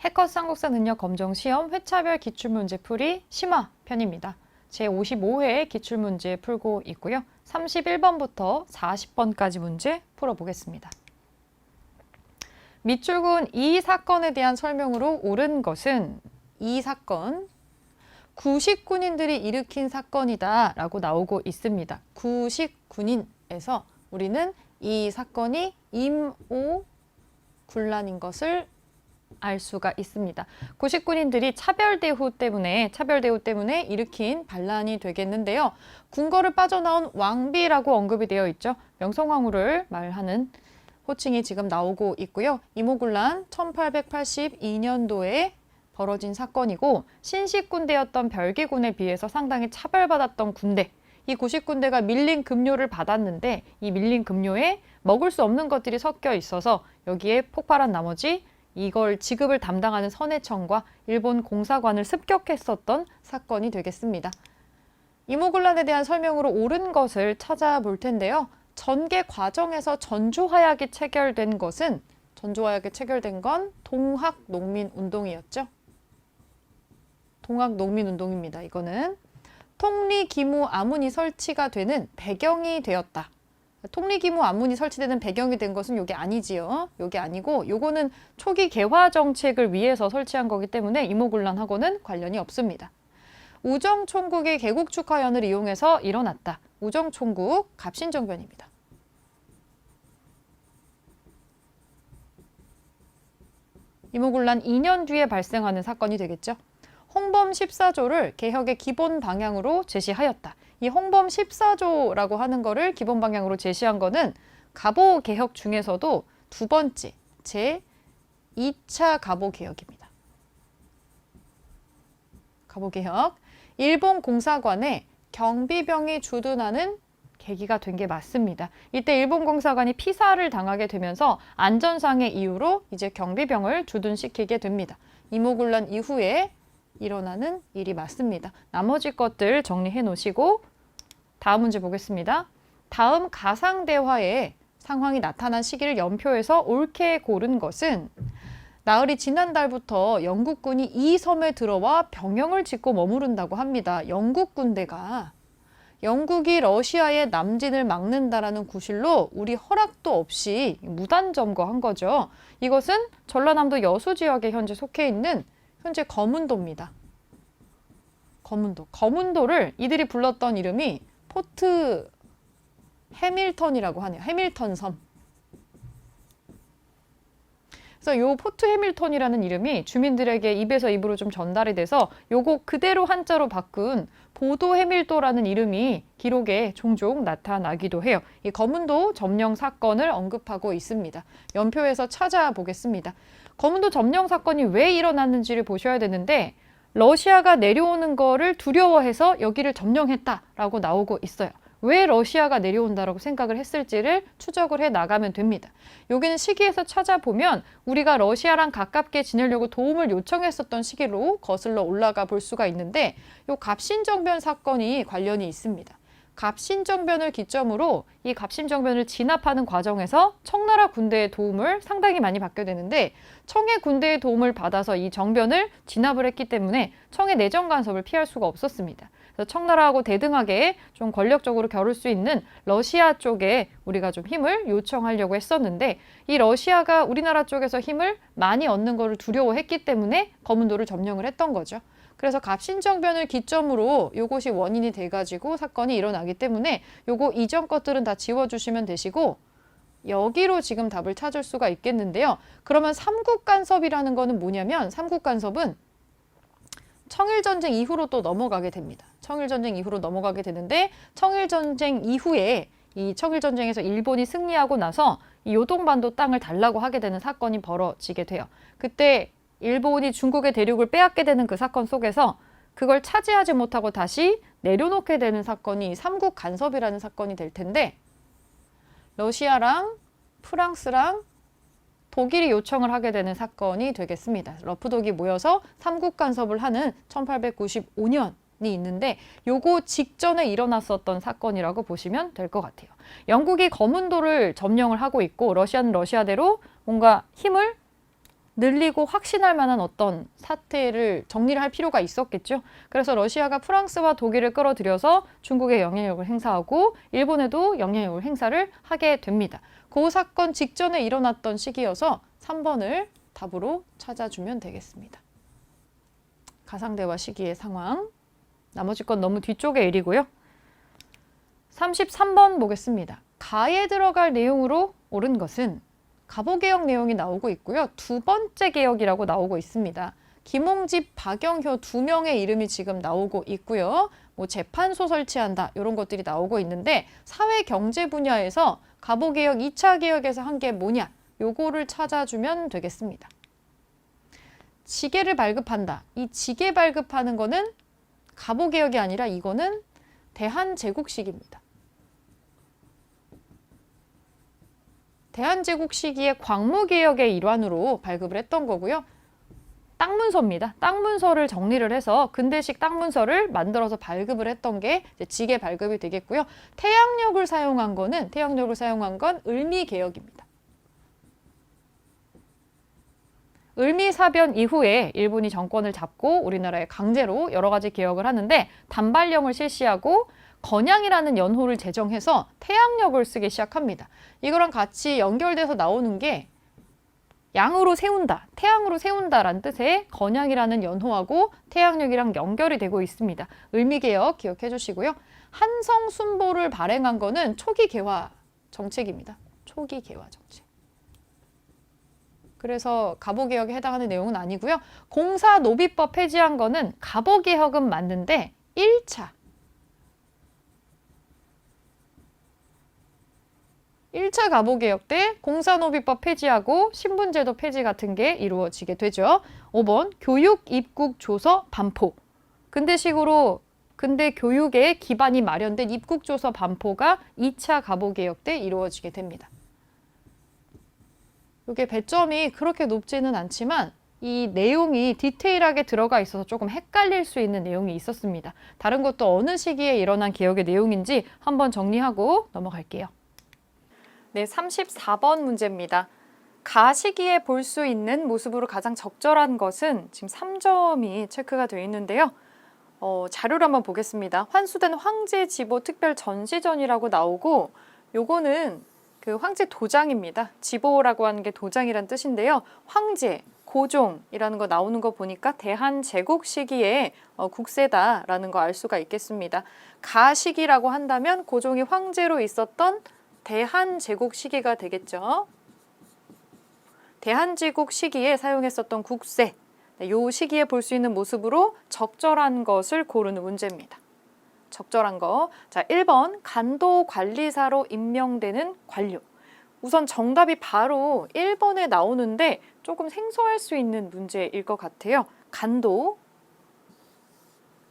해커 쌍국사 능력 검정 시험 회차별 기출문제 풀이 심화 편입니다. 제55회 기출문제 풀고 있고요. 31번부터 40번까지 문제 풀어보겠습니다. 밑줄근 이 사건에 대한 설명으로 옳은 것은 이 사건, 구식군인들이 일으킨 사건이다 라고 나오고 있습니다. 구식군인에서 우리는 이 사건이 임오군란인 것을 알 수가 있습니다. 구식군인들이 차별대우 때문에 일으킨 반란이 되겠는데요. 궁궐을 빠져나온 왕비라고 언급이 되어 있죠. 명성황후를 말하는 호칭이 지금 나오고 있고요. 임오군란 1882년도에 벌어진 사건이고 신식군대였던 별기군에 비해서 상당히 차별받았던 군대. 이 구식군대가 밀린 급료를 받았는데 이 밀린 급료에 먹을 수 없는 것들이 섞여 있어서 여기에 폭발한 나머지 이걸 지급을 담당하는 선해청과 일본 공사관을 습격했었던 사건이 되겠습니다. 임오군란에 대한 설명으로 옳은 것을 찾아볼 텐데요. 전개 과정에서 전주화약이 체결된 건 동학농민운동이었죠. 동학농민운동입니다. 이거는 통리기무 아문이 설치가 되는 배경이 되었다. 통리기무 아문이 설치되는 배경이 된 것은 이게 아니지요. 이게 아니고 요거는 초기 개화 정책을 위해서 설치한 거기 때문에 임오군란하고는 관련이 없습니다. 우정총국의 개국축하연을 이용해서 일어났다. 우정총국 갑신정변입니다. 임오군란 2년 뒤에 발생하는 사건이 되겠죠. 홍범 14조를 개혁의 기본 방향으로 제시하였다. 이 홍범 14조라고 하는 거를 기본 방향으로 제시한 거는 갑오 개혁 중에서도 두 번째, 제2차 갑오 개혁입니다. 갑오 개혁. 일본 공사관에 경비병이 주둔하는 계기가 된 게 맞습니다. 이때 일본 공사관이 피살을 당하게 되면서 안전상의 이유로 이제 경비병을 주둔시키게 됩니다. 임오군란 이후에 일어나는 일이 맞습니다. 나머지 것들 정리해 놓으시고 다음 문제 보겠습니다. 다음 가상대화에 상황이 나타난 시기를 연표해서 옳게 고른 것은 나흘이 지난달부터 영국군이 이 섬에 들어와 병영을 짓고 머무른다고 합니다. 영국 군대가 영국이 러시아의 남진을 막는다라는 구실로 우리 허락도 없이 무단 점거한 거죠. 이것은 전라남도 여수 지역에 현재 속해 있는 현재 거문도입니다. 거문도를 이들이 불렀던 이름이 포트 해밀턴이라고 하네요. 해밀턴 섬. 그래서 요 포트 해밀턴이라는 이름이 주민들에게 입에서 입으로 좀 전달이 돼서 요거 그대로 한자로 바꾼 보도 해밀도라는 이름이 기록에 종종 나타나기도 해요. 이 거문도 점령 사건을 언급하고 있습니다. 연표에서 찾아보겠습니다. 거문도 점령 사건이 왜 일어났는지를 보셔야 되는데 러시아가 내려오는 거를 두려워해서 여기를 점령했다라고 나오고 있어요. 왜 러시아가 내려온다라고 생각을 했을지를 추적을 해 나가면 됩니다. 여기는 시기에서 찾아보면 우리가 러시아랑 가깝게 지내려고 도움을 요청했었던 시기로 거슬러 올라가 볼 수가 있는데 이 갑신정변 사건이 관련이 있습니다. 갑신정변을 기점으로 이 갑신정변을 진압하는 과정에서 청나라 군대의 도움을 상당히 많이 받게 되는데 청의 군대의 도움을 받아서 이 정변을 진압을 했기 때문에 청의 내정 간섭을 피할 수가 없었습니다. 그래서 청나라하고 대등하게 좀 권력적으로 겨룰 수 있는 러시아 쪽에 우리가 좀 힘을 요청하려고 했었는데 이 러시아가 우리나라 쪽에서 힘을 많이 얻는 것을 두려워했기 때문에 거문도를 점령을 했던 거죠. 그래서 갑신정변을 기점으로 요것이 원인이 돼가지고 사건이 일어나기 때문에 요거 이전 것들은 다 지워주시면 되시고 여기로 지금 답을 찾을 수가 있겠는데요. 그러면 삼국간섭이라는 거는 뭐냐면 삼국간섭은 청일전쟁 이후로 또 넘어가게 됩니다. 청일전쟁 이후로 넘어가게 되는데 청일전쟁 이후에 이 청일전쟁에서 일본이 승리하고 나서 이 요동반도 땅을 달라고 하게 되는 사건이 벌어지게 돼요. 그때 일본이 중국의 대륙을 빼앗게 되는 그 사건 속에서 그걸 차지하지 못하고 다시 내려놓게 되는 사건이 삼국간섭이라는 사건이 될 텐데 러시아랑 프랑스랑 독일이 요청을 하게 되는 사건이 되겠습니다. 러프독이 모여서 삼국간섭을 하는 1895년이 있는데 요거 직전에 일어났었던 사건이라고 보시면 될 것 같아요. 영국이 거문도를 점령을 하고 있고 러시아는 러시아대로 뭔가 힘을 늘리고 확신할 만한 어떤 사태를 정리를 할 필요가 있었겠죠. 그래서 러시아가 프랑스와 독일을 끌어들여서 중국에 영향력을 행사하고 일본에도 영향력을 행사를 하게 됩니다. 그 사건 직전에 일어났던 시기여서 3번을 답으로 찾아주면 되겠습니다. 가상대화 시기의 상황. 나머지 건 너무 뒤쪽의 일이고요. 33번 보겠습니다. 가에 들어갈 내용으로 옳은 것은 가보개혁 내용이 나오고 있고요. 두 번째 개혁이라고 나오고 있습니다. 김홍집, 박영효 두 명의 이름이 지금 나오고 있고요. 뭐 재판소 설치한다 이런 것들이 나오고 있는데 사회 경제 분야에서 가보개혁 2차 개혁에서 한 게 뭐냐 요거를 찾아주면 되겠습니다. 지게를 발급한다. 이 지게 발급하는 거는 가보개혁이 아니라 이거는 대한제국식입니다. 대한제국 시기의 광무개혁의 일환으로 발급을 했던 거고요. 땅문서입니다. 땅문서를 정리를 해서 근대식 땅문서를 만들어서 발급을 했던 게 이제 지게 발급이 되겠고요. 태양력을 사용한 건 을미개혁입니다. 을미사변 이후에 일본이 정권을 잡고 우리나라에 강제로 여러 가지 개혁을 하는데 단발령을 실시하고 건양이라는 연호를 제정해서 태양력을 쓰기 시작합니다. 이거랑 같이 연결돼서 나오는 게 양으로 세운다, 태양으로 세운다라는 뜻의 건양이라는 연호하고 태양력이랑 연결이 되고 있습니다. 을미개혁 기억해 주시고요. 한성순보를 발행한 거는 초기 개화 정책입니다. 초기 개화 정책. 그래서 가보개혁에 해당하는 내용은 아니고요. 공사노비법 폐지한 거는 가보개혁은 맞는데 1차 1차 가보개혁 때 공사노비법 폐지하고 신분제도 폐지 같은 게 이루어지게 되죠. 5번 교육 입국 조서 반포. 근대 교육의 기반이 마련된 입국 조서 반포가 2차 가보개혁 때 이루어지게 됩니다. 이게 배점이 그렇게 높지는 않지만 이 내용이 디테일하게 들어가 있어서 조금 헷갈릴 수 있는 내용이 있었습니다. 다른 것도 어느 시기에 일어난 개혁의 내용인지 한번 정리하고 넘어갈게요. 네, 34번 문제입니다. 가 시기에 볼 수 있는 모습으로 가장 적절한 것은 지금 3점이 체크가 되어 있는데요. 자료를 한번 보겠습니다. 환수된 황제 지보 특별 전시전이라고 나오고 요거는 그 황제 도장입니다. 지보라고 하는 게 도장이란 뜻인데요. 황제, 고종이라는 거 나오는 거 보니까 대한제국 시기에 국세다라는 거 알 수가 있겠습니다. 가 시기라고 한다면 고종이 황제로 있었던 대한제국 시기가 되겠죠. 대한제국 시기에 사용했었던 국세, 이 시기에 볼 수 있는 모습으로 적절한 것을 고르는 문제입니다. 적절한 거. 자, 1번 간도관리사로 임명되는 관료. 우선 정답이 바로 1번에 나오는데 조금 생소할 수 있는 문제일 것 같아요. 간도.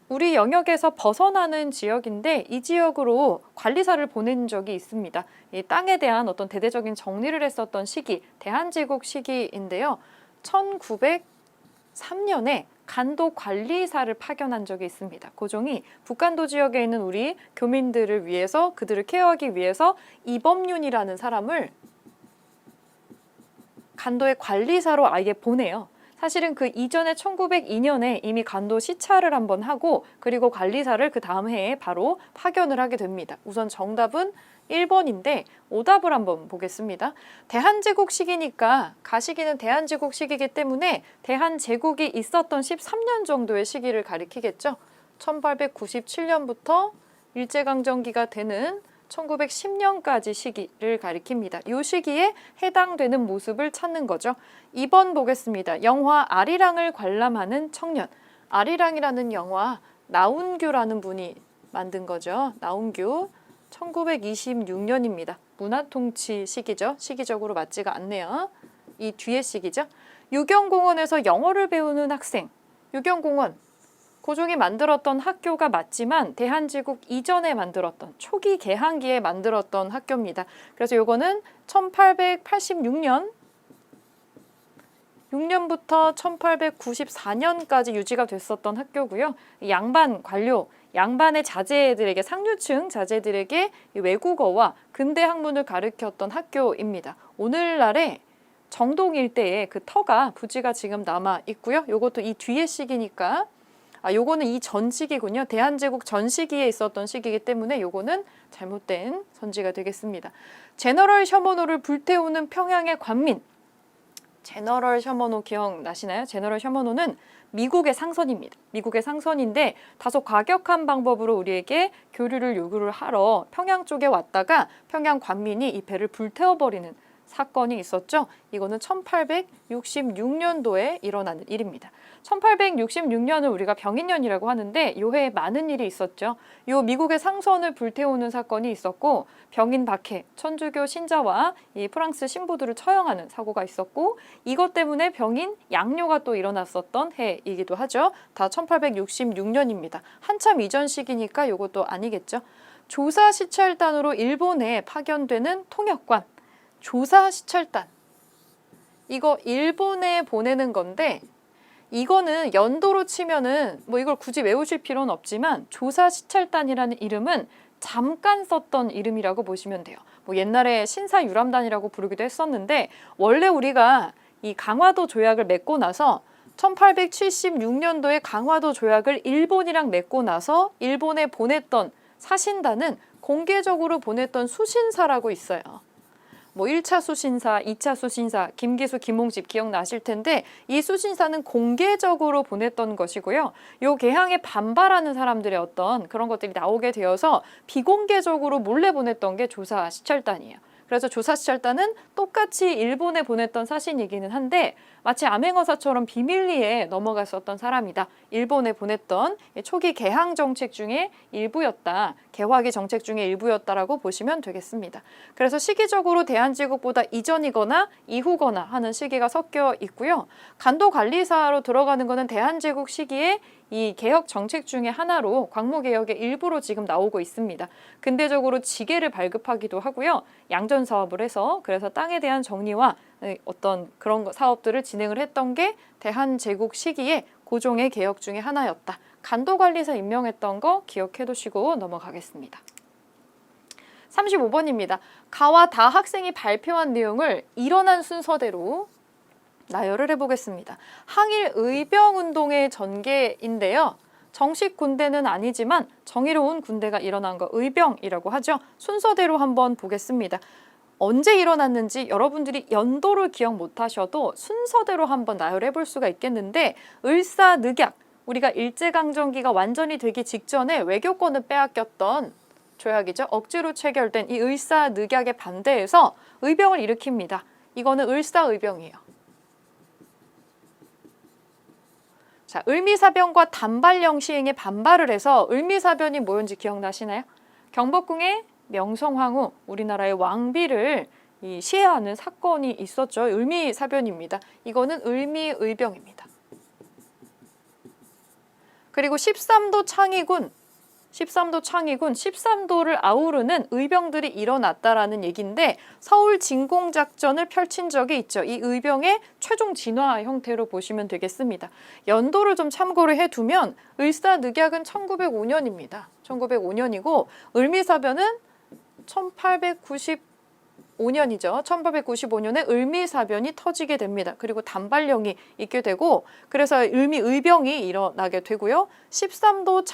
우리 영역에서 벗어나는 지역인데 이 지역으로 관리사를 보낸 적이 있습니다. 이 땅에 대한 어떤 대대적인 정리를 했었던 시기, 대한제국 시기인데요. 1903년에 간도 관리사를 파견한 적이 있습니다. 고종이 북간도 지역에 있는 우리 교민들을 위해서 그들을 케어하기 위해서 이범윤이라는 사람을 간도의 관리사로 아예 보내요. 사실은 그 이전에 1902년에 이미 간도 시찰을 한번 하고 그리고 관리사를 그 다음 해에 바로 파견을 하게 됩니다. 우선 정답은 1번인데 오답을 한번 보겠습니다. 대한제국 시기니까 가시기는 대한제국 시기이기 때문에 대한제국이 있었던 13년 정도의 시기를 가리키겠죠. 1897년부터 일제강점기가 되는 1910년까지 시기를 가리킵니다. 이 시기에 해당되는 모습을 찾는 거죠. 2번 보겠습니다. 영화 아리랑을 관람하는 청년. 아리랑이라는 영화 나운규라는 분이 만든 거죠. 나운규 1926년입니다. 문화통치 시기죠. 시기적으로 맞지가 않네요. 이 뒤에 시기죠. 유경공원에서 영어를 배우는 학생. 유경공원. 고종이 만들었던 학교가 맞지만 대한제국 이전에 만들었던 초기 개항기에 만들었던 학교입니다. 그래서 요거는 1886년 6년부터 1894년까지 유지가 됐었던 학교고요. 양반 관료, 양반의 자제들에게 상류층 자제들에게 외국어와 근대 학문을 가르쳤던 학교입니다. 오늘날의 정동 일대에 그 터가 부지가 지금 남아 있고요. 요것도 이 뒤의 시기니까 요거는 이 전 시기군요. 대한제국 전 시기에 있었던 시기이기 때문에 요거는 잘못된 선지가 되겠습니다. 제너럴 셔머노를 불태우는 평양의 관민. 제너럴 셔머노 기억나시나요? 제너럴 셔머노는 미국의 상선입니다. 미국의 상선인데 다소 과격한 방법으로 우리에게 교류를 요구를 하러 평양 쪽에 왔다가 평양 관민이 이 배를 불태워버리는 사건이 있었죠. 이거는 1866년도에 일어나는 일입니다. 1866년을 우리가 병인년이라고 하는데 요 해에 많은 일이 있었죠. 요 미국의 상선을 불태우는 사건이 있었고 병인 박해, 천주교 신자와 이 프랑스 신부들을 처형하는 사고가 있었고 이것 때문에 병인 양료가 또 일어났었던 해이기도 하죠. 다 1866년입니다. 한참 이전 시기니까 요것도 아니겠죠. 조사 시찰단으로 일본에 파견되는 통역관. 조사 시찰단. 이거 일본에 보내는 건데 이거는 연도로 치면은 뭐 이걸 굳이 외우실 필요는 없지만 조사 시찰단이라는 이름은 잠깐 썼던 이름이라고 보시면 돼요. 뭐 옛날에 신사유람단이라고 부르기도 했었는데 원래 우리가 이 강화도 조약을 맺고 나서 1876년도에 강화도 조약을 일본이랑 맺고 나서 일본에 보냈던 사신단은 공개적으로 보냈던 수신사라고 있어요. 뭐 1차 수신사, 2차 수신사, 김기수, 김홍집 기억나실 텐데 이 수신사는 공개적으로 보냈던 것이고요. 요 개항에 반발하는 사람들의 어떤 그런 것들이 나오게 되어서 비공개적으로 몰래 보냈던 게 조사 시찰단이에요. 그래서 조사 시찰단은 똑같이 일본에 보냈던 사신이기는 한데 마치 암행어사처럼 비밀리에 넘어갔었던 사람이다. 일본에 보냈던 초기 개항 정책 중에 일부였다. 개화기 정책 중에 일부였다라고 보시면 되겠습니다. 그래서 시기적으로 대한제국보다 이전이거나 이후거나 하는 시기가 섞여 있고요. 간도관리사로 들어가는 것은 대한제국 시기에 이 개혁 정책 중에 하나로 광무개혁의 일부로 지금 나오고 있습니다. 근대적으로 지게를 발급하기도 하고요. 양전 사업을 해서 그래서 땅에 대한 정리와 어떤 그런 사업들을 진행을 했던 게 대한제국 시기에 고종의 개혁 중에 하나였다. 간도관리사 임명했던 거 기억해 두시고 넘어가겠습니다. 35번입니다. 가와 다 학생이 발표한 내용을 일어난 순서대로 나열을 해보겠습니다. 항일 의병운동의 전개인데요. 정식 군대는 아니지만 정의로운 군대가 일어난 거 의병이라고 하죠. 순서대로 한번 보겠습니다. 언제 일어났는지 여러분들이 연도를 기억 못하셔도 순서대로 한번 나열해 볼 수가 있겠는데 을사늑약, 우리가 일제강점기가 완전히 되기 직전에 외교권을 빼앗겼던 조약이죠. 억지로 체결된 이 을사늑약에 반대해서 의병을 일으킵니다. 이거는 을사의병이에요. 자, 을미사변과 단발령 시행에 반발을 해서 을미사변이 뭐였는지 기억나시나요? 경복궁의 명성황후, 우리나라의 왕비를 시해하는 사건이 있었죠. 을미사변입니다. 이거는 을미의병입니다. 그리고 13도 창의군, 13도를 아우르는 의병들이 일어났다라는 얘기인데 서울 진공작전을 펼친 적이 있죠. 이 의병의 최종 진화 형태로 보시면 되겠습니다. 연도를 좀 참고를 해두면 을사늑약은 1905년입니다. 1905년이고 을미사변은 1895년이죠. 1895년에 을미사변이 터지게 됩니다. 그리고 단발령이 있게 되고 그래서 을미의병이 일어나게 되고요. 13도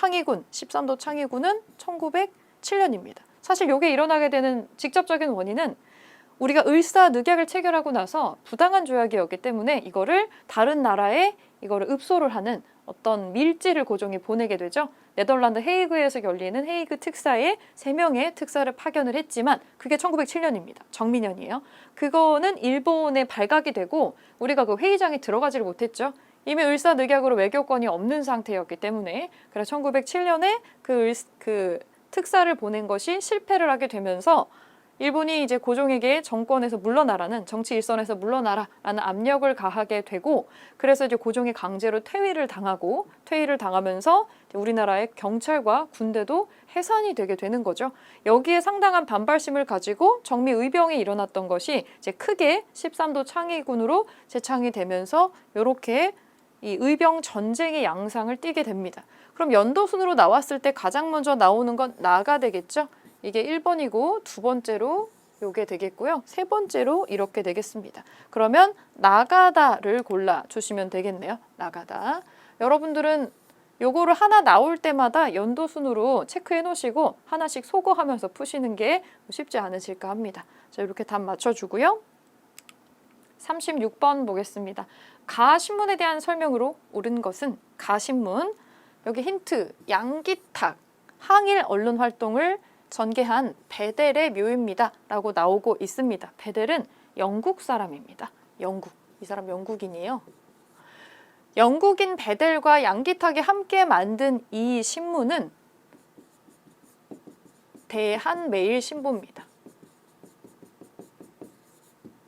창의군은 1907년입니다. 사실 이게 일어나게 되는 직접적인 원인은 우리가 을사늑약을 체결하고 나서 부당한 조약이었기 때문에 이거를 다른 나라에 이거를 읍소를 하는 어떤 밀지를 고종이 보내게 되죠. 네덜란드 헤이그에서 열리는 헤이그 특사에 3명의 특사를 파견을 했지만 그게 1907년입니다. 정민년이에요. 그거는 일본에 발각이 되고 우리가 그 회의장에 들어가지를 못했죠. 이미 을사늑약으로 외교권이 없는 상태였기 때문에 그래서 1907년에 그 특사를 보낸 것이 실패를 하게 되면서 일본이 이제 고종에게 정권에서 물러나라는 정치 일선에서 물러나라라는 압력을 가하게 되고 그래서 이제 고종이 강제로 퇴위를 당하면서 우리나라의 경찰과 군대도 해산이 되게 되는 거죠. 여기에 상당한 반발심을 가지고 정미의병이 일어났던 것이 이제 크게 13도 창의군으로 재창이 되면서 이렇게 이 의병 전쟁의 양상을 띠게 됩니다. 그럼 연도순으로 나왔을 때 가장 먼저 나오는 건 나가 되겠죠. 이게 1번이고 두 번째로 요게 되겠고요. 세 번째로 이렇게 되겠습니다. 그러면 나가다를 골라주시면 되겠네요. 나가다. 여러분들은 요거를 하나 나올 때마다 연도순으로 체크해 놓으시고 하나씩 소거하면서 푸시는 게 쉽지 않으실까 합니다. 자, 이렇게 답 맞춰주고요. 36번 보겠습니다. 가신문에 대한 설명으로 옳은 것은 가신문, 여기 힌트, 양기탁, 항일 언론 활동을 전개한 베델의 묘입니다 라고 나오고 있습니다. 베델은 영국 사람입니다. 영국. 이 사람 영국인이에요. 영국인 베델과 양기탁이 함께 만든 이 신문은 대한매일신보입니다.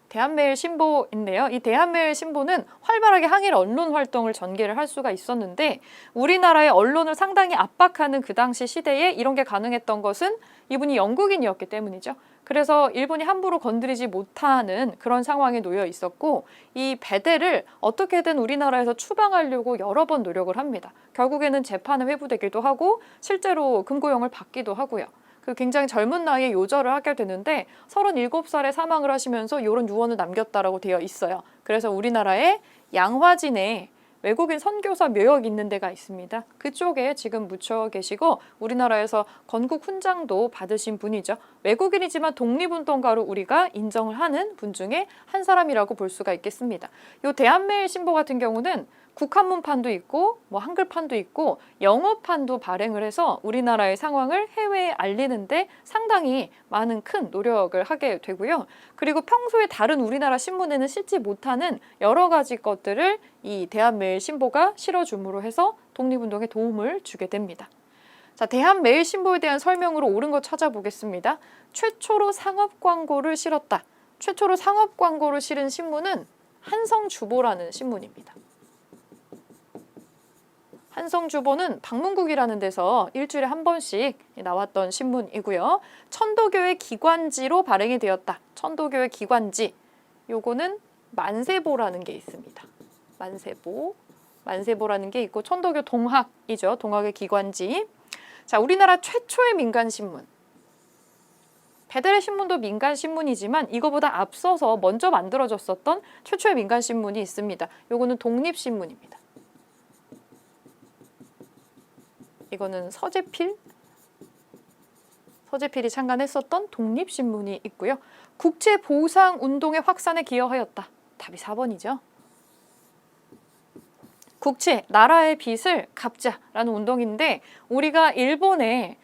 대한매일신보인데요. 이 대한매일신보는 활발하게 항일 언론 활동을 전개를 할 수가 있었는데 우리나라의 언론을 상당히 압박하는 그 당시 시대에 이런 게 가능했던 것은 이분이 영국인이었기 때문이죠. 그래서 일본이 함부로 건드리지 못하는 그런 상황에 놓여 있었고 이 베델을 어떻게든 우리나라에서 추방하려고 여러 번 노력을 합니다. 결국에는 재판에 회부되기도 하고 실제로 금고형을 받기도 하고요. 굉장히 젊은 나이에 요절을 하게 되는데 37살에 사망을 하시면서 이런 유언을 남겼다라고 되어 있어요. 그래서 우리나라에 양화진에 외국인 선교사 묘역 있는 데가 있습니다. 그쪽에 지금 묻혀 계시고 우리나라에서 건국 훈장도 받으신 분이죠. 외국인이지만 독립운동가로 우리가 인정을 하는 분 중에 한 사람이라고 볼 수가 있겠습니다. 이 대한매일신보 같은 경우는 국한문판도 있고 한글판도 있고 영어판도 발행을 해서 우리나라의 상황을 해외에 알리는데 상당히 많은 큰 노력을 하게 되고요. 그리고 평소에 다른 우리나라 신문에는 싣지 못하는 여러 가지 것들을 이 대한매일신보가 실어줌으로 해서 독립운동에 도움을 주게 됩니다. 자, 대한매일신보에 대한 설명으로 옳은 거 찾아보겠습니다. 최초로 상업광고를 실었다. 최초로 상업광고를 실은 신문은 한성주보라는 신문입니다. 한성주보는 방문국이라는 데서 일주일에 한 번씩 나왔던 신문이고요. 천도교의 기관지로 발행이 되었다. 천도교의 기관지. 요거는 만세보라는 게 있습니다. 만세보라는 게 있고 천도교 동학이죠. 동학의 기관지. 자, 우리나라 최초의 민간신문. 베델의 신문도 민간신문이지만 이거보다 앞서서 먼저 만들어졌었던 최초의 민간신문이 있습니다. 요거는 독립신문입니다. 이거는 서재필이 창간했었던 독립신문이 있고요. 국채보상운동의 확산에 기여하였다. 답이 4번이죠. 국채, 나라의 빚을 갚자라는 운동인데 우리가 일본에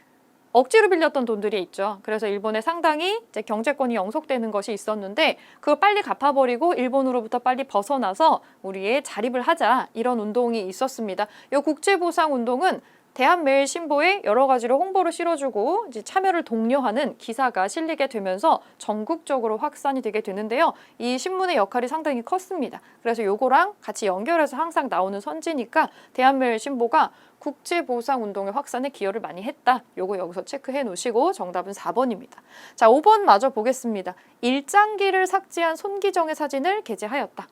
억지로 빌렸던 돈들이 있죠. 그래서 일본에 상당히 이제 경제권이 영속되는 것이 있었는데 그거 빨리 갚아버리고 일본으로부터 빨리 벗어나서 우리의 자립을 하자 이런 운동이 있었습니다. 이 국제보상운동은 대한매일신보에 여러 가지로 홍보를 실어주고 이제 참여를 독려하는 기사가 실리게 되면서 전국적으로 확산이 되게 되는데요. 이 신문의 역할이 상당히 컸습니다. 그래서 요거랑 같이 연결해서 항상 나오는 선지니까 대한매일신보가 국제보상운동의 확산에 기여를 많이 했다. 요거 여기서 체크해 놓으시고 정답은 4번입니다. 자, 5번 마저 보겠습니다. 일장기를 삭제한 손기정의 사진을 게재하였다.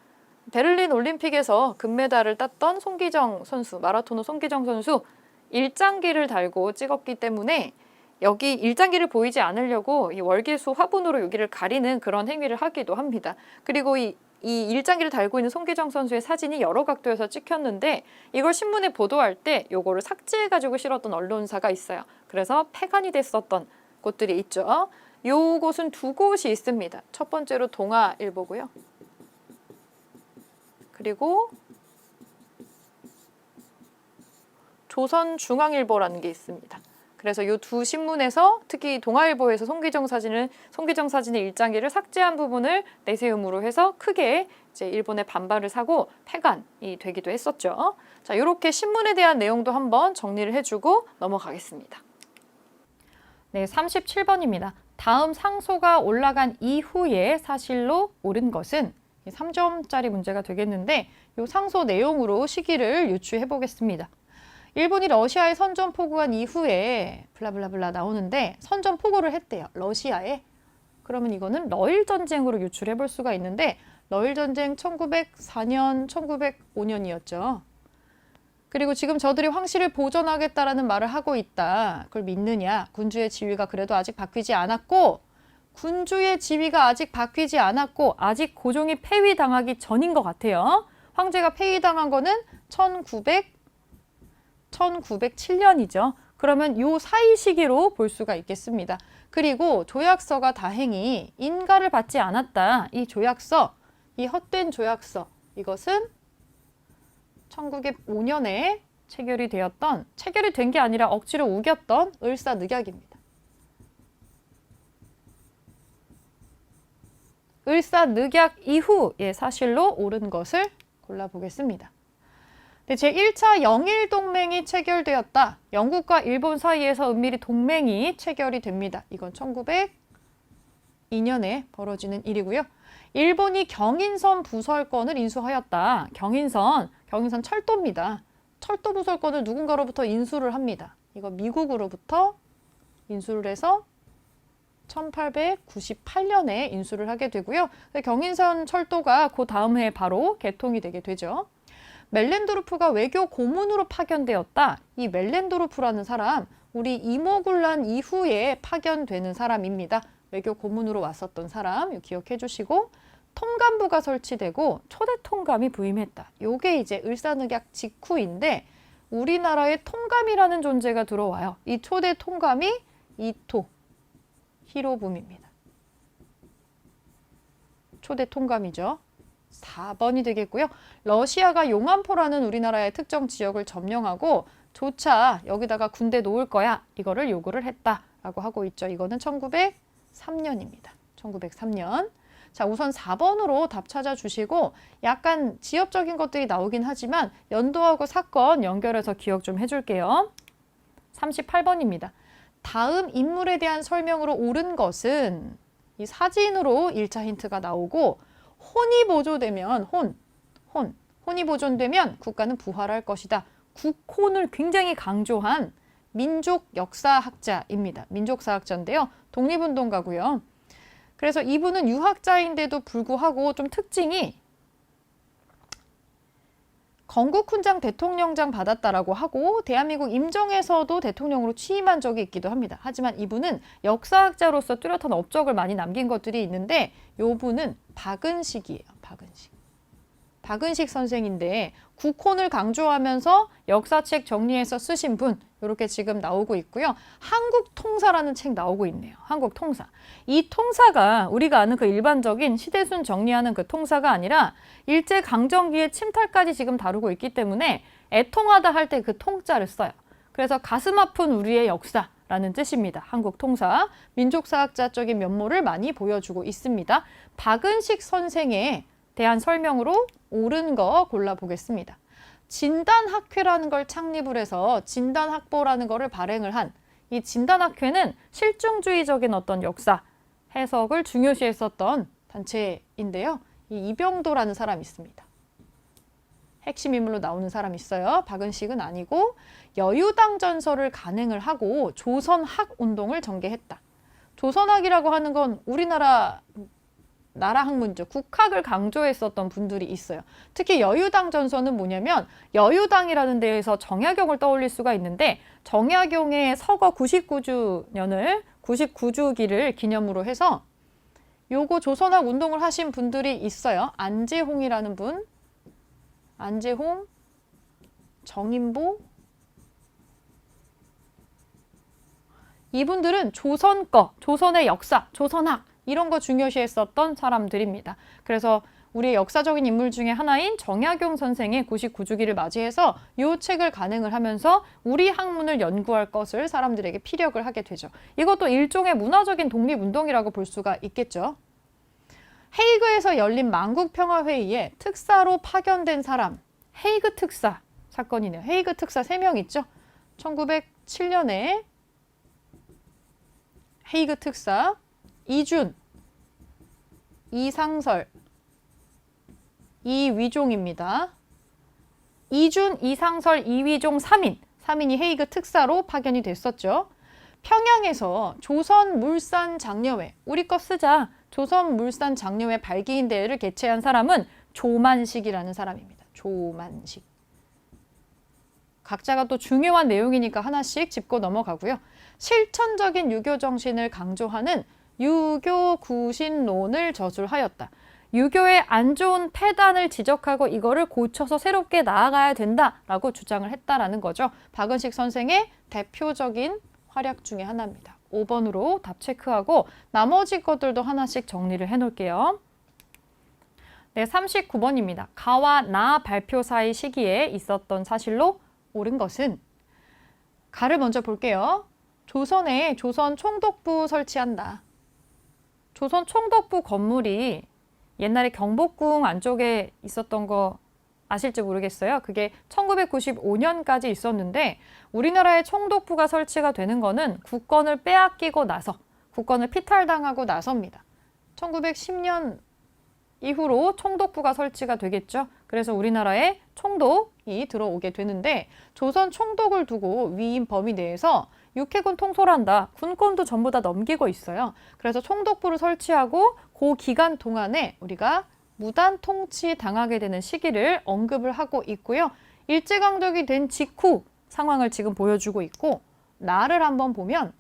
베를린 올림픽에서 금메달을 땄던 손기정 선수, 마라토너 손기정 선수 일장기를 달고 찍었기 때문에 여기 일장기를 보이지 않으려고 이 월계수 화분으로 여기를 가리는 그런 행위를 하기도 합니다. 그리고 이 일장기를 달고 있는 손기정 선수의 사진이 여러 각도에서 찍혔는데 이걸 신문에 보도할 때 요거를 삭제해가지고 실었던 언론사가 있어요. 그래서 폐간이 됐었던 곳들이 있죠. 요곳은 두 곳이 있습니다. 첫 번째로 동아일보고요. 그리고 조선중앙일보라는 게 있습니다. 그래서 이 두 신문에서 특히 동아일보에서 손기정 사진의 일장기를 삭제한 부분을 내세움으로 해서 크게 이제 일본의 반발을 사고 폐간이 되기도 했었죠. 자, 이렇게 신문에 대한 내용도 한번 정리를 해주고 넘어가겠습니다. 네, 37번입니다. 다음 상소가 올라간 이후에 사실로 옳은 것은 3점짜리 문제가 되겠는데 이 상소 내용으로 시기를 유추해 보겠습니다. 일본이 러시아에 선전포고한 이후에 블라블라블라 나오는데 선전포고를 했대요. 러시아에. 그러면 이거는 러일전쟁으로 유출해 볼 수가 있는데 러일전쟁 1904년, 1905년이었죠. 그리고 지금 저들이 황실을 보존하겠다라는 말을 하고 있다. 그걸 믿느냐? 군주의 지위가 그래도 아직 바뀌지 않았고 군주의 지위가 아직 바뀌지 않았고 아직 고종이 폐위당하기 전인 것 같아요. 황제가 폐위당한 거는 1907년이죠. 그러면 요 사이 시기로 볼 수가 있겠습니다. 그리고 조약서가 다행히 인가를 받지 않았다. 이 조약서, 이 헛된 조약서, 이것은 1905년에 체결이 된 게 아니라 억지로 우겼던 을사늑약입니다. 을사늑약 이후의 사실로 옳은 것을 골라보겠습니다. 제1차 영일동맹이 체결되었다. 영국과 일본 사이에서 은밀히 동맹이 체결이 됩니다. 이건 1902년에 벌어지는 일이고요. 일본이 경인선 부설권을 인수하였다. 경인선 철도입니다. 철도 부설권을 누군가로부터 인수를 합니다. 이거 미국으로부터 인수를 해서 1898년에 인수를 하게 되고요. 경인선 철도가 그 다음 해에 바로 개통이 되게 되죠. 멜렌도르프가 외교 고문으로 파견되었다. 이 멜렌도르프라는 사람, 우리 이모군란 이후에 파견되는 사람입니다. 외교 고문으로 왔었던 사람, 기억해 주시고, 통감부가 설치되고 초대 통감이 부임했다. 요게 이제 을사늑약 직후인데 우리나라에 통감이라는 존재가 들어와요. 이 초대 통감이 이토 히로부미입니다. 초대 통감이죠. 4번이 되겠고요. 러시아가 용안포라는 우리나라의 특정 지역을 점령하고 조차 여기다가 군대 놓을 거야. 이거를 요구를 했다라고 하고 있죠. 이거는 1903년입니다. 1903년. 자, 우선 4번으로 답 찾아주시고 약간 지엽적인 것들이 나오긴 하지만 연도하고 사건 연결해서 기억 좀 해줄게요. 38번입니다. 다음 인물에 대한 설명으로 옳은 것은 이 사진으로 1차 힌트가 나오고 혼이 보존되면 혼이 보존되면 국가는 부활할 것이다. 국혼을 굉장히 강조한 민족 역사학자입니다. 민족사학자인데요. 독립운동가고요. 그래서 이분은 유학자인데도 불구하고 좀 특징이 건국훈장 대통령장 받았다라고 하고 대한민국 임정에서도 대통령으로 취임한 적이 있기도 합니다. 하지만 이분은 역사학자로서 뚜렷한 업적을 많이 남긴 것들이 있는데 요분은 박은식이에요. 박은식 선생인데 국혼을 강조하면서 역사책 정리해서 쓰신 분 이렇게 지금 나오고 있고요. 한국통사라는 책 나오고 있네요. 한국통사. 이 통사가 우리가 아는 그 일반적인 시대순 정리하는 그 통사가 아니라 일제강점기의 침탈까지 지금 다루고 있기 때문에 애통하다 할 때 그 통자를 써요. 그래서 가슴 아픈 우리의 역사라는 뜻입니다. 한국통사. 민족사학자적인 면모를 많이 보여주고 있습니다. 박은식 선생에 대한 설명으로 옳은 거 골라보겠습니다. 진단학회라는 걸 창립을 해서 진단학보라는 거를 발행을 한 이 진단학회는 실증주의적인 어떤 역사 해석을 중요시했었던 단체인데요. 이 이병도라는 사람이 있습니다. 핵심 인물로 나오는 사람이 있어요. 박은식은 아니고 여유당 전설을 간행을 하고 조선학 운동을 전개했다. 조선학이라고 하는 건 우리나라 학문죠. 국학을 강조했었던 분들이 있어요. 특히 여유당 전서는 뭐냐면 여유당이라는 데에서 정약용을 떠올릴 수가 있는데 정약용의 서거 99주년을 99주기를 기념으로 해서 요거 조선학 운동을 하신 분들이 있어요. 안재홍이라는 분, 안재홍, 정인보 이분들은 조선 조선의 역사, 조선학 이런 거 중요시했었던 사람들입니다. 그래서 우리의 역사적인 인물 중에 하나인 정약용 선생의 99주기를 맞이해서 이 책을 간행을 하면서 우리 학문을 연구할 것을 사람들에게 피력을 하게 되죠. 이것도 일종의 문화적인 독립운동이라고 볼 수가 있겠죠. 헤이그에서 열린 만국평화회의에 특사로 파견된 사람, 헤이그 특사 사건이네요. 헤이그 특사 3명 있죠. 1907년에 헤이그 특사 이준, 이상설, 이위종입니다. 이준, 이상설, 이위종 3인이 헤이그 특사로 파견이 됐었죠. 평양에서 조선물산장려회, 우리 거 쓰자. 조선물산장려회 발기인 대회를 개최한 사람은 조만식이라는 사람입니다. 조만식. 각자가 또 중요한 내용이니까 하나씩 짚고 넘어가고요. 실천적인 유교 정신을 강조하는 유교 구신론을 저술하였다. 유교의 안 좋은 폐단을 지적하고 이거를 고쳐서 새롭게 나아가야 된다라고 주장을 했다라는 거죠. 박은식 선생의 대표적인 활약 중에 하나입니다. 5번으로 답 체크하고 나머지 것들도 하나씩 정리를 해놓을게요. 네, 39번입니다. 가와 나 발표 사이 시기에 있었던 사실로 옳은 것은? 가를 먼저 볼게요. 조선에 조선 총독부 설치한다. 조선 총독부 건물이 옛날에 경복궁 안쪽에 있었던 거 아실지 모르겠어요. 그게 1995년까지 있었는데 우리나라의 총독부가 설치가 되는 거는 국권을 빼앗기고 나서, 국권을 피탈당하고 나서입니다. 1910년 이후로 총독부가 설치가 되겠죠. 그래서 우리나라에 총독이 들어오게 되는데 조선 총독을 두고 위임 범위 내에서 육해군 통솔한다. 군권도 전부 다 넘기고 있어요. 그래서 총독부를 설치하고 그 기간 동안에 우리가 무단 통치 당하게 되는 시기를 언급을 하고 있고요. 일제강점기 된 직후 상황을 지금 보여주고 있고, 나를 한번 보면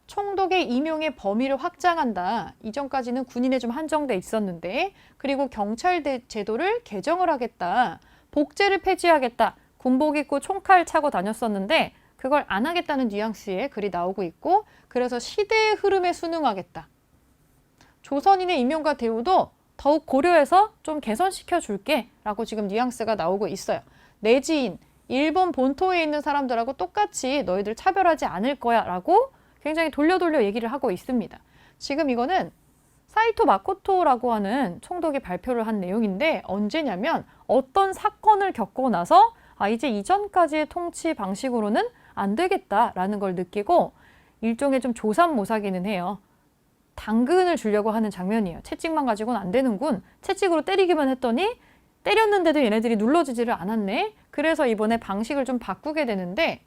총독의 임용의 범위를 확장한다. 이전까지는 군인에 좀 한정돼 있었는데, 그리고 경찰 제도를 개정을 하겠다. 복제를 폐지하겠다. 군복 입고 총칼 차고 다녔었는데 그걸 안 하겠다는 뉘앙스의 글이 나오고 있고, 그래서 시대의 흐름에 순응하겠다. 조선인의 임용과 대우도 더욱 고려해서 좀 개선시켜 줄게 라고 지금 뉘앙스가 나오고 있어요. 내지인, 일본 본토에 있는 사람들하고 똑같이 너희들 차별하지 않을 거야 라고 굉장히 돌려 얘기를 하고 있습니다. 지금 이거는 사이토 마코토라고 하는 총독이 발표를 한 내용인데, 언제냐면 어떤 사건을 겪고 나서 이제 이전까지의 통치 방식으로는 안 되겠다라는 걸 느끼고 일종의 좀 조삼모사기는 해요. 당근을 주려고 하는 장면이에요. 채찍만 가지고는 안 되는군. 채찍으로 때리기만 했더니 때렸는데도 얘네들이 눌러지지를 않았네. 그래서 이번에 방식을 좀 바꾸게 되는데,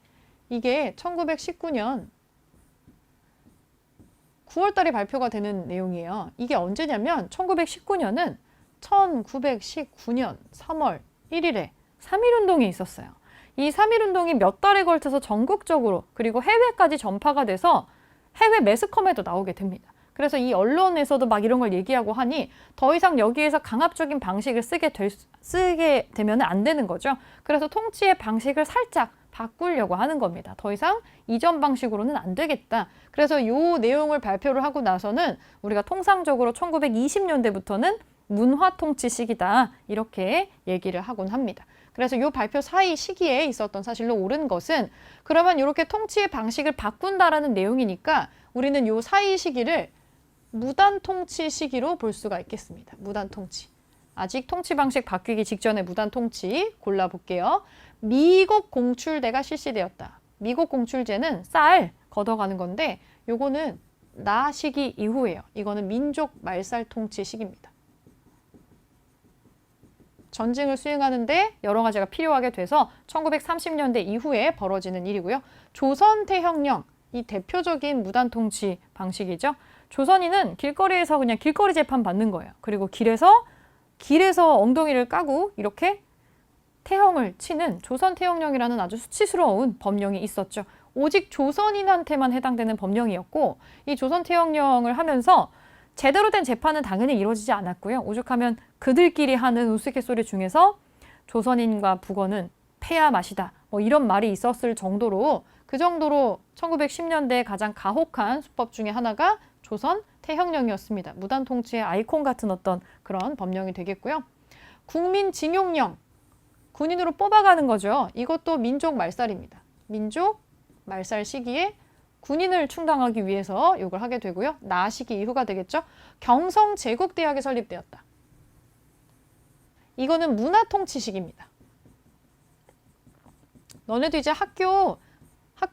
이게 1919년 9월 달에 발표가 되는 내용이에요. 이게 언제냐면 1919년은 1919년 3월 1일에 3.1운동이 있었어요. 이 3.1운동이 몇 달에 걸쳐서 전국적으로 그리고 해외까지 전파가 돼서 해외 매스컴에도 나오게 됩니다. 그래서 이 언론에서도 막 이런 걸 얘기하고 하니 더 이상 여기에서 강압적인 방식을 쓰게 되면 안 되는 거죠. 그래서 통치의 방식을 살짝 바꾸려고 하는 겁니다. 더 이상 이전 방식으로는 안 되겠다. 그래서 이 내용을 발표를 하고 나서는 우리가 통상적으로 1920년대부터는 문화 통치 시기다. 이렇게 얘기를 하곤 합니다. 그래서 이 발표 사이 시기에 있었던 사실로 옳은 것은, 그러면 이렇게 통치의 방식을 바꾼다라는 내용이니까 우리는 이 사이 시기를 무단 통치 시기로 볼 수가 있겠습니다. 무단 통치. 아직 통치 방식 바뀌기 직전에 무단 통치 골라볼게요. 미국 공출대가 실시되었다. 미국 공출제는 쌀 걷어가는 건데 요거는 나 시기 이후예요. 이거는 민족 말살 통치 시기입니다. 전쟁을 수행하는데 여러 가지가 필요하게 돼서 1930년대 이후에 벌어지는 일이고요. 조선태형령, 이 대표적인 무단 통치 방식이죠. 조선인은 길거리에서 그냥 길거리 재판 받는 거예요. 그리고 길에서 엉덩이를 까고 이렇게 태형을 치는 조선태형령이라는 아주 수치스러운 법령이 있었죠. 오직 조선인한테만 해당되는 법령이었고, 이 조선태형령을 하면서 제대로 된 재판은 당연히 이루어지지 않았고요. 오죽하면 그들끼리 하는 우스갯소리 중에서 조선인과 북어는 패야 마시다, 뭐 이런 말이 있었을 정도로, 그 정도로 1910년대에 가장 가혹한 수법 중에 하나가 조선 태형령이었습니다. 무단 통치의 아이콘 같은 어떤 그런 법령이 되겠고요. 국민징용령, 군인으로 뽑아가는 거죠. 이것도 민족 말살입니다. 민족 말살 시기에 군인을 충당하기 위해서 이걸 하게 되고요. 나 시기 이후가 되겠죠. 경성제국대학이 설립되었다. 이거는 문화통치식입니다. 너네도 이제 학교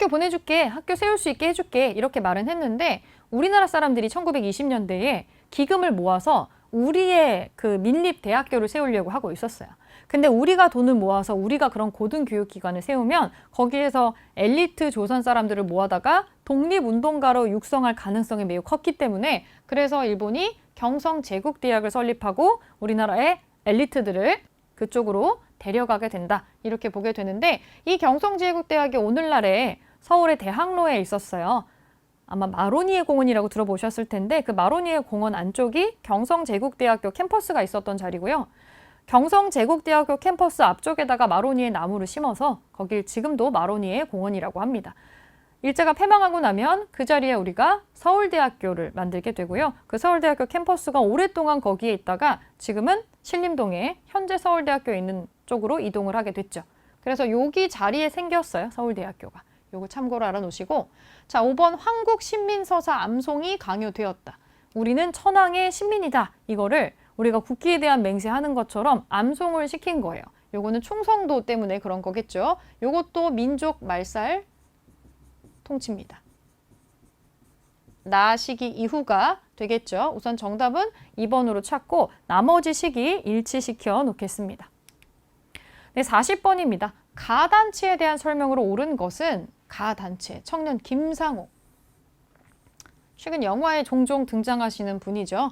보내줄게, 학교 세울 수 있게 해줄게, 이렇게 말은 했는데, 우리나라 사람들이 1920년대에 기금을 모아서 우리의 그 민립대학교를 세우려고 하고 있었어요. 근데 우리가 돈을 모아서 우리가 그런 고등교육기관을 세우면 거기에서 엘리트 조선 사람들을 모아다가 독립운동가로 육성할 가능성이 매우 컸기 때문에, 그래서 일본이 경성제국대학을 설립하고 우리나라의 엘리트들을 그쪽으로 데려가게 된다. 이렇게 보게 되는데, 이 경성제국대학이 오늘날의 서울의 대학로에 있었어요. 아마 마로니에 공원이라고 들어보셨을 텐데 그 마로니에 공원 안쪽이 경성제국대학교 캠퍼스가 있었던 자리고요. 경성제국대학교 캠퍼스 앞쪽에다가 마로니에 나무를 심어서 거길 지금도 마로니에 공원이라고 합니다. 일제가 패망하고 나면 그 자리에 우리가 서울대학교를 만들게 되고요. 그 서울대학교 캠퍼스가 오랫동안 거기에 있다가 지금은 신림동에 현재 서울대학교에 있는 쪽으로 이동을 하게 됐죠. 그래서 여기 자리에 생겼어요. 서울대학교가. 요거 참고로 알아놓으시고 자 5번 황국신민서사 암송이 강요되었다. 우리는 천황의 신민이다. 이거를 우리가 국기에 대한 맹세하는 것처럼 암송을 시킨 거예요. 요거는 충성도 때문에 그런 거겠죠. 요것도 민족 말살 통치입니다. 나 시기 이후가 되겠죠. 우선 정답은 2번으로 찾고 나머지 시기 일치시켜 놓겠습니다. 네, 40번입니다. 가단체에 대한 설명으로 옳은 것은 가단체, 청년 김상옥. 최근 영화에 종종 등장하시는 분이죠.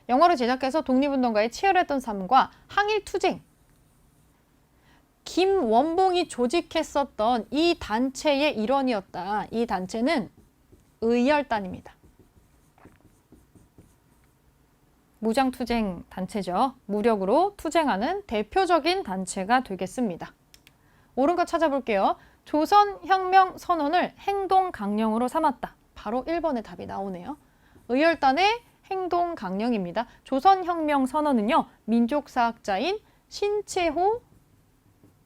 영화를 제작해서 독립운동가의 치열했던 삶과 항일투쟁, 김원봉이 조직했었던 이 단체의 일원이었다. 이 단체는 의열단입니다. 무장투쟁 단체죠. 무력으로 투쟁하는 대표적인 단체가 되겠습니다. 옳은 거 찾아볼게요. 조선혁명 선언을 행동강령으로 삼았다. 바로 1번의 답이 나오네요. 의열단의 행동강령입니다. 조선혁명 선언은요. 민족사학자인 신채호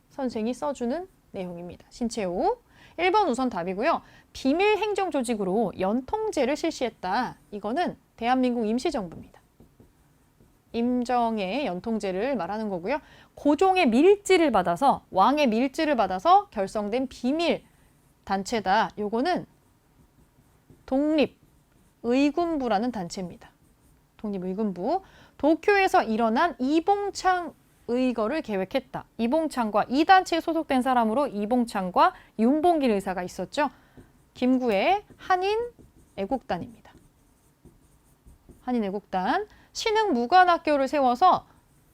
선생이 써주는 내용입니다. 신채호. 1번 우선 답이고요. 비밀행정조직으로 연통제를 실시했다. 이거는 대한민국 임시정부입니다. 임정의 연통제를 말하는 거고요. 고종의 밀지를 받아서 왕의 밀지를 받아서 결성된 비밀 단체다. 요거는 독립의군부라는 단체입니다. 독립의군부. 도쿄에서 일어난 이봉창 의거를 계획했다. 이봉창과 이 단체에 소속된 사람으로 이봉창과 윤봉길 의사가 있었죠. 김구의 한인애국단입니다. 한인애국단. 신흥무관학교를 세워서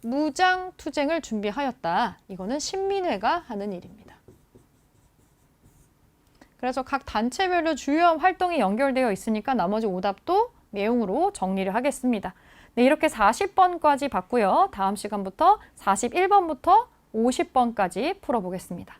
무장투쟁을 준비하였다. 이거는 신민회가 하는 일입니다. 그래서 각 단체별로 주요한 활동이 연결되어 있으니까 나머지 오답도 내용으로 정리를 하겠습니다. 네, 이렇게 40번까지 봤고요. 다음 시간부터 41번부터 50번까지 풀어보겠습니다.